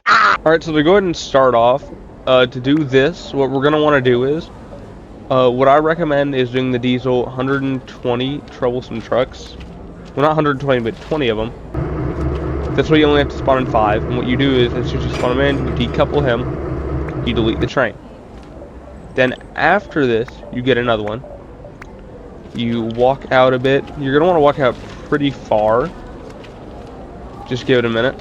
Alright, so to go ahead and start off, to do this, what we're going to want to do is, what I recommend is doing the diesel 120 troublesome trucks. Well, not 120, but 20 of them. That's why you only have to spawn in 5. And what you do is, as soon as you spawn him in, you decouple him, you delete the train. Then after this, you get another one. You walk out a bit. You're going to want to walk out pretty far. Just give it a minute.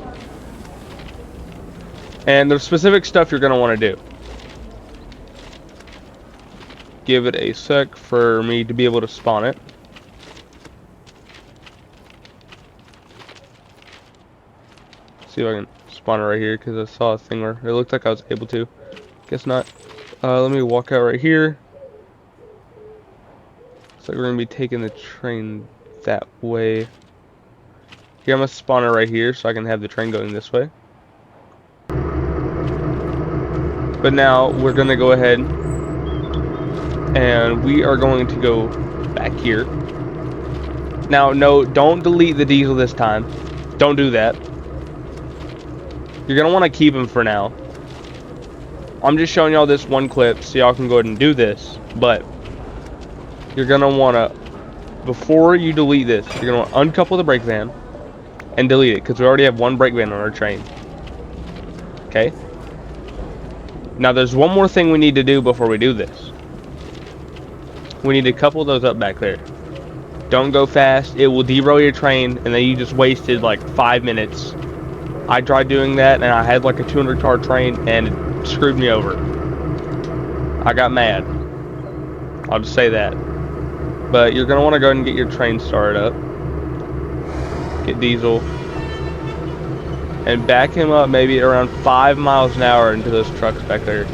And there's specific stuff you're going to want to do. Give it a sec for me to be able to spawn it. See if I can spawn it right here, because I saw a thing where it looked like I was able to. Guess not. Let me walk out right here. Looks like we're going to be taking the train that way. Here, I'm going to spawn it right here so I can have the train going this way. But now we're going to go ahead and we are going to go back here. Now, no, don't delete the diesel this time. Don't do that. You're going to want to keep him for now. I'm just showing y'all this one clip so y'all can go ahead and do this. But you're going to want to, before you delete this, you're going to uncouple the brake van and delete it, because we already have one brake van on our train. Okay? Now there's one more thing we need to do before we do this. We need to couple those up back there. Don't go fast. It will derail your train, and then you just wasted like 5 minutes. I tried doing that, and I had like a 200 car train, and it screwed me over. I got mad. I'll just say that. But you're going to want to go ahead and get your train started up. Get diesel. And back him up maybe around 5 miles an hour into those trucks back there.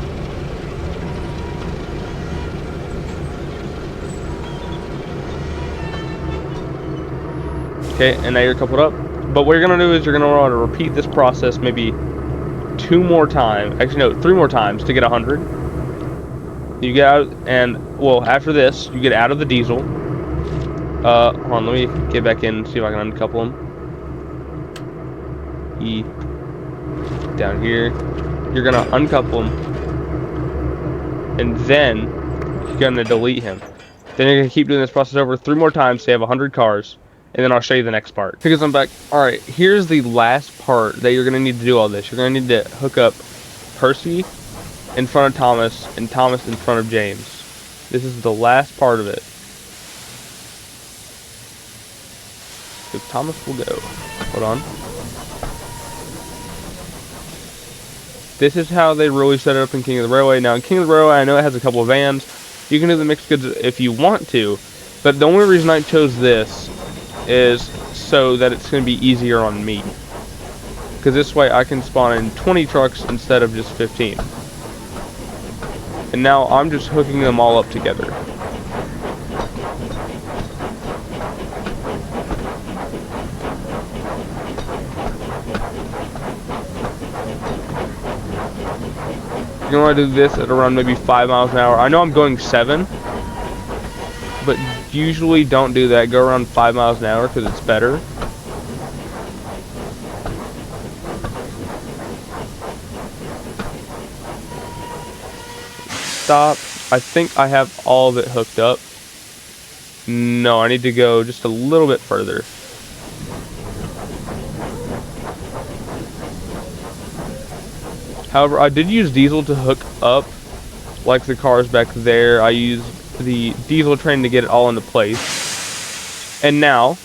Okay, and now you're coupled up. But what you're going to do is you're going to want to repeat this process maybe 2 more times. Actually, no, 3 more times to get 100. You get out, and, well, after this, you get out of the diesel. Hold on, let me get back in and see if I can uncouple him. Down here, you're gonna uncouple him, and then you're gonna delete him. Then you're gonna keep doing this process over 3 more times so you have 100 cars, and then I'll show you the next part. Because I'm back. Alright, here's the last part that you're gonna need to do all this. You're gonna need to hook up Percy in front of Thomas and Thomas in front of James. This is the last part of it. So Thomas will go. Hold on. This is how they really set it up in King of the Railway. Now, in King of the Railway, I know it has a couple of vans. You can do the mixed goods if you want to. But the only reason I chose this is so that it's going to be easier on me. Because this way I can spawn in 20 trucks instead of just 15. And now I'm just hooking them all up together. You're going to want to do this at around maybe 5 miles an hour. I know I'm going 7, but usually don't do that. Go around 5 miles an hour because it's better. Stop. I think I have all of it hooked up. No, I need to go just a little bit further. However, I did use diesel to hook up, like the cars back there. I used the diesel train to get it all into place. And now,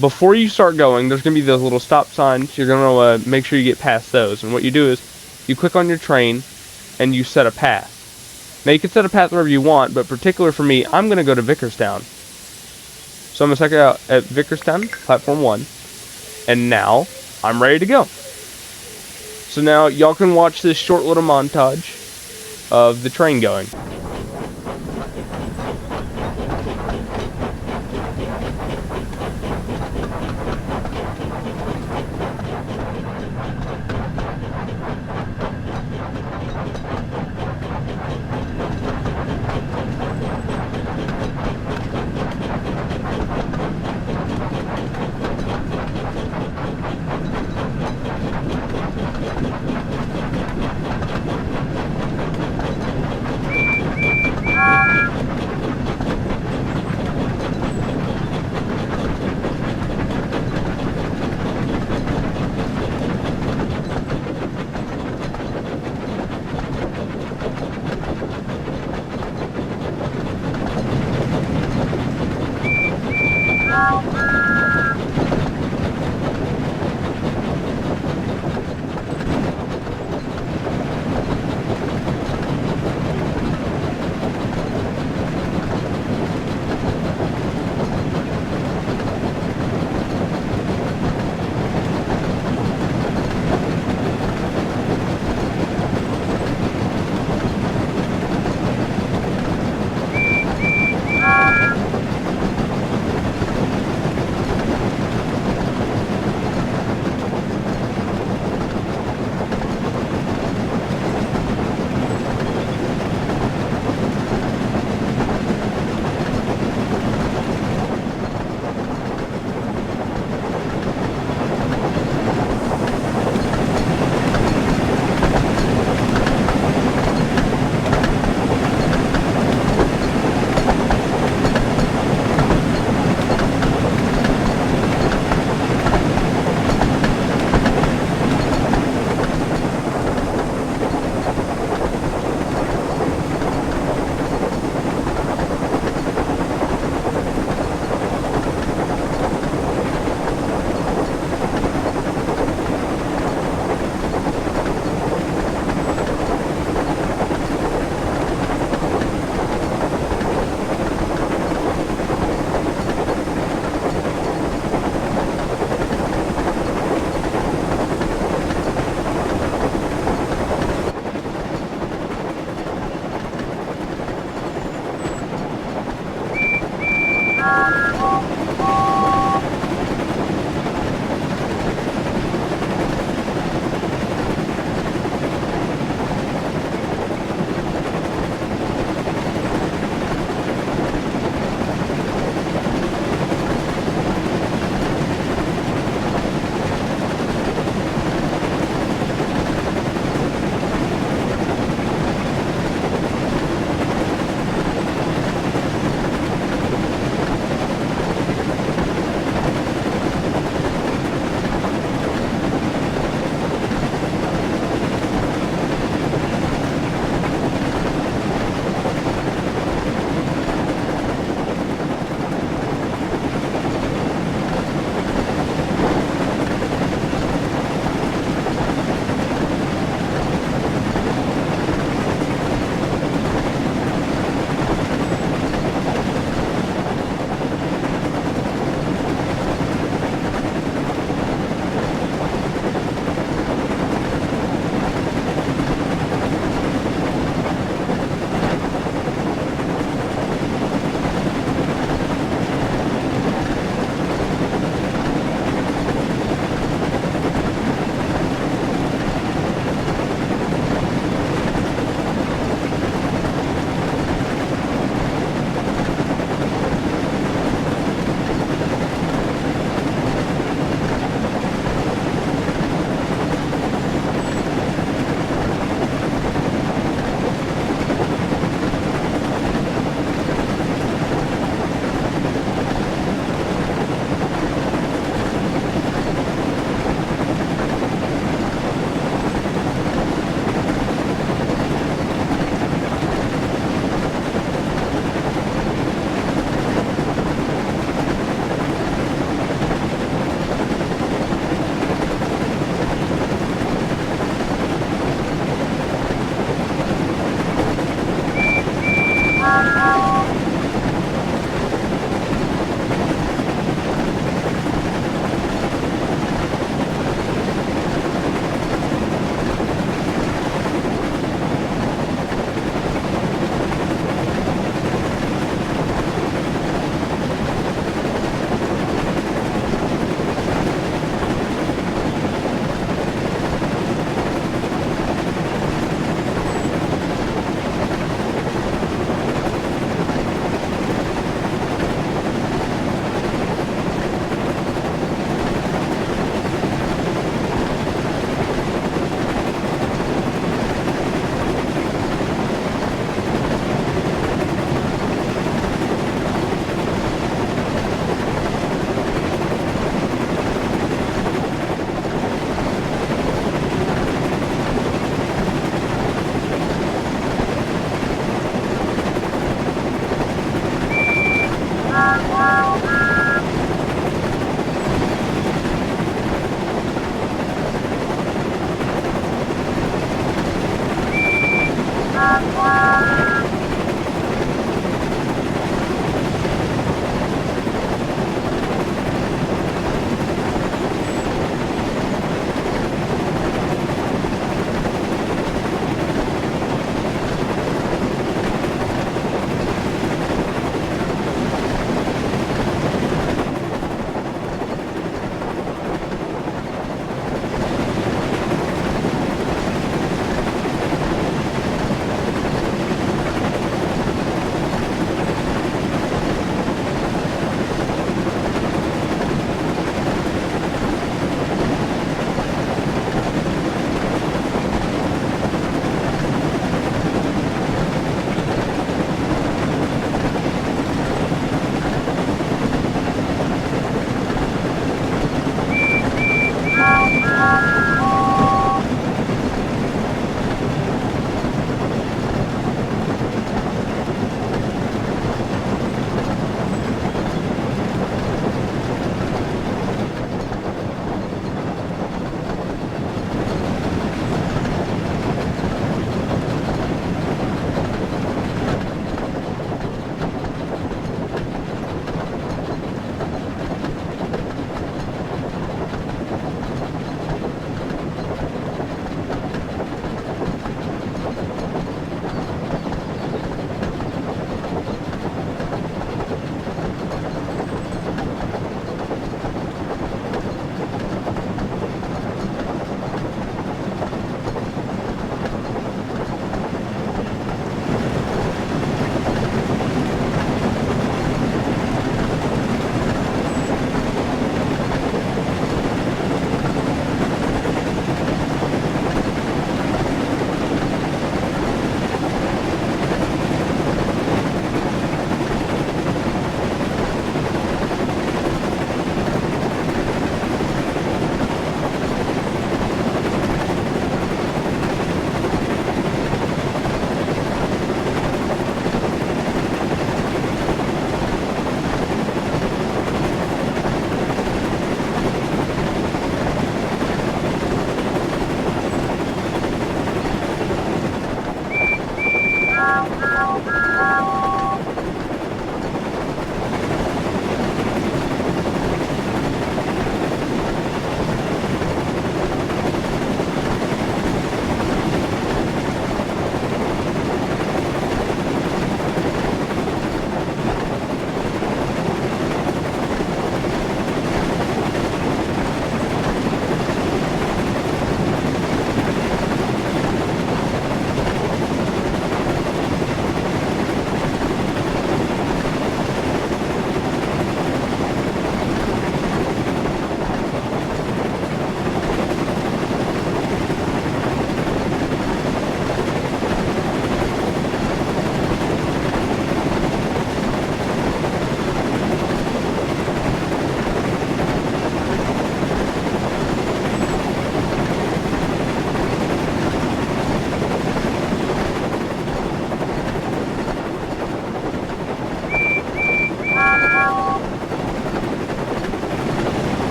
before you start going, there's going to be those little stop signs. You're going to make sure you get past those. And what you do is, you click on your train, and you set a path. Now, you can set a path wherever you want, but particular for me, I'm going to go to Vickerstown. So I'm going to check it out at Vickerstown, Platform 1. And now, I'm ready to go. So now, y'all can watch this short little montage of the train going.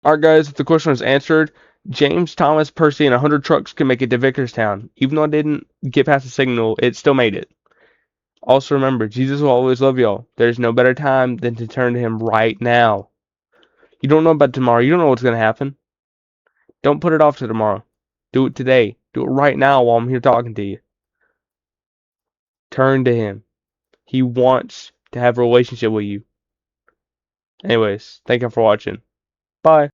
Alright, guys, if the question was answered, James, Thomas, Percy, and 100 trucks can make it to Vickerstown. Even though I didn't get past the signal, it still made it. Also remember, Jesus will always love y'all. There's no better time than to turn to him right now. You don't know about tomorrow. You don't know what's going to happen. Don't put it off to tomorrow. Do it today. Do it right now while I'm here talking to you. Turn to him. He wants to have a relationship with you. Anyways, thank you for watching. Bye.